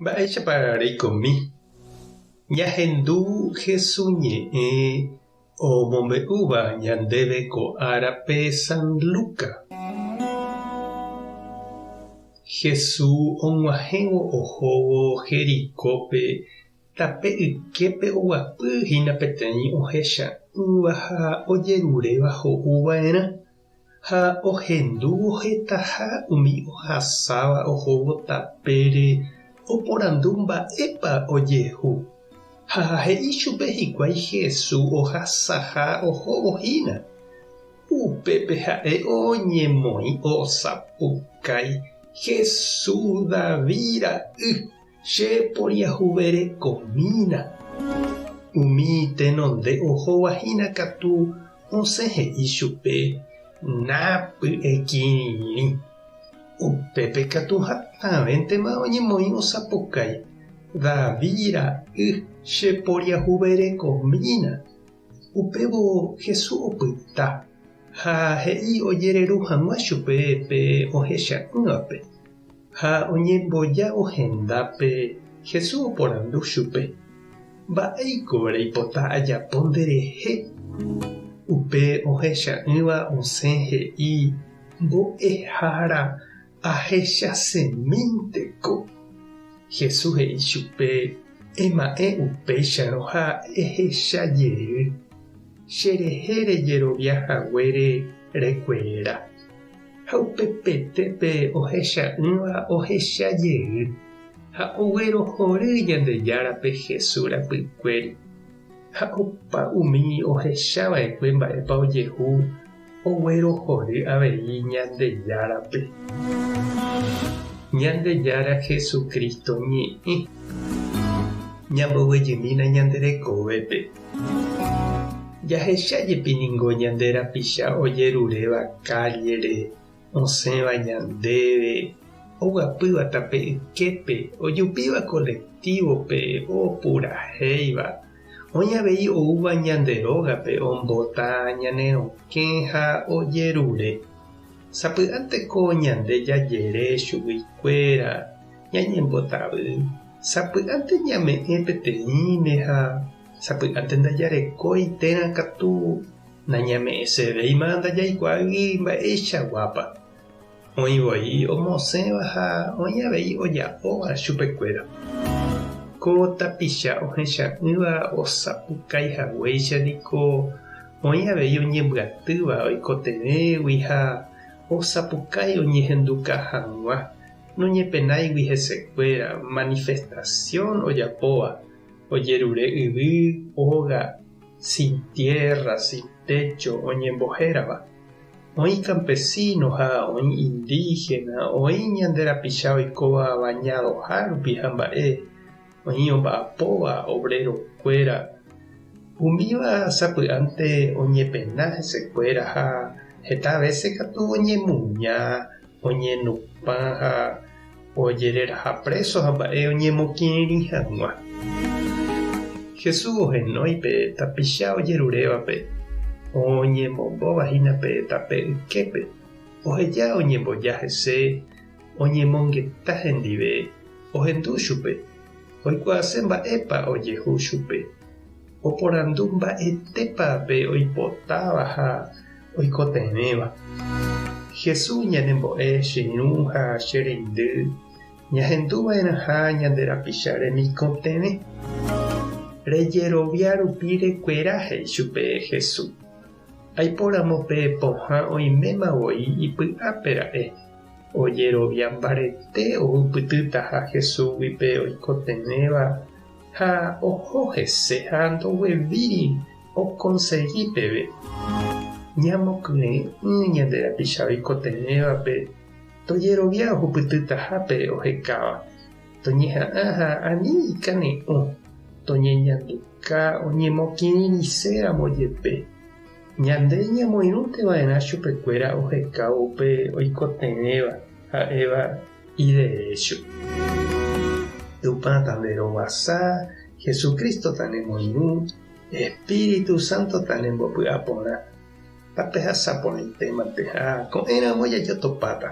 Mba'éichapa reikomi. Ñahendu Jesús ñe'ẽ omombe'úva ñandéve ko árape San Luca. Jesús og̃uahẽvo ohóvo Jericópe tape yképe oguapýhína peteĩ ohecha'ỹva ha ojeruréva ho'uva'erã ha ohendúvo hetaha umi ohasáva ohóvo tapére oporandu mba'épa ojehu. Ha he'i chupe hikuái Jesús ohasaha ohóvohína. Upépe ha'e oñemoĩ osapukái Jesús David ra'y cheporiahuverekomína. Umi tenonde ohóvahína katu osẽ he'i chupe nápy ekirirĩ. Upépe katu hatãvéntema oñemoĩ osapukái David ra'y cheporiahuverekomína. Upévo Jesús opyta ha he'i ojereru hag̃ua chupe pe ohecha'ỹvape. Ha oñemboja ohendápe Jesús oporandu chupe: mba'éiko reipota ajapo nderehe. Upe ohecha'ỹva osẽ he'i: mbo'ehára ahechasemínteko. Jesús he'i chupe: ema'ẽ upéicharõ ha ehechajey. Cherehe rejeroviahaguére rekuera. Ha upepetépe ohecha'ỹva ohechajey ha oguerohory Ñandejárape Jesús rapykuéri. Ha opa umi ohechava'ekue mba'épa ojehu oguerohory avei Ñandejárape. Ñandejára Jesucristo ñe'ẽ ñamboguejymína ñanderekovépe. Jahechajepiniko ñande rapicha ojeruréva cállere osẽva ñandéve oguapýva tape yképe ojupíva colectivope opurahéiva oñavei oúva ñanderógape ombota ñanerõke ha ojerure. Sapy'ánteko ñande jajere chuguikuéra ñañembotavy. Sapy'ánte ñame'ẽ peteĩne ha sapy'ánte ndajarekói térã katu nañame'ẽsevéima ndajaikuaágui mba'eichaguápa. Oĩvoi omosẽva ha oñavei oja'óva chupekuéra. Ko tapicha ohecha'ỹva osapukaihaguéicha niko oĩavei oñembyatýva oikotevẽgui ha osapukai oñehenduka hag̃ua. Noñepenáigui hesekuéra manifestación ojapóva ojerure yvy óga sin tierra, sin techo oñembohérava. Oĩ campesino ha oĩ indígena, oĩ ñande rapicha oikóva bañadoha rupi ha mba'e oĩ omba'apóva obrerokuéra. Umíva sapy'ánte oñepena hesekuéra ha heta vece katu oñemuña, oñenupã ha ojereraha preso ha mba'e oñemokĩri hag̃ua. Jesús ohenóipe tapicha ojerurévape oñemombóvahínape tape yképe. Oheja oñemboja hese oñemongeta hendive ohendu chupe. Oikuaase mba'épa ojehu chupe. Oporandu mba'etépape oipotáva ha oikotevẽva. Jesús ñanembo'e cheirũ ha chereindy ñahendúva'erãha ñande rapicha remikotevẽ. Rejerovia rupi rekuéra hei chupe Jesús. Aiporamope pohã oimémavoi ipy'ápe ra'e. Ojerovia mbarete ohupytýta ha Jesúsguipe oikotevẽva ha oho hese ha ndoguevíri okonsejípeve. Ñamokyre'ỹ ñande rapicha oikotevẽvape tojerovia ohupytytahápe ohekáva. Toñeha'ã ha ani ikane'õ toñeñanduka oñemokĩrirĩséramo jepe. Ñande ñamoirũteva'erã chupekuéra oheka upe oikotevẽva ha'éva iderecho. Tupã tanderovasa Jesucristo tanemoirũ, Espíritu Santo tanembopy'aporã. Tape hasáporãitémante ha ko'ẽramo jajotopáta.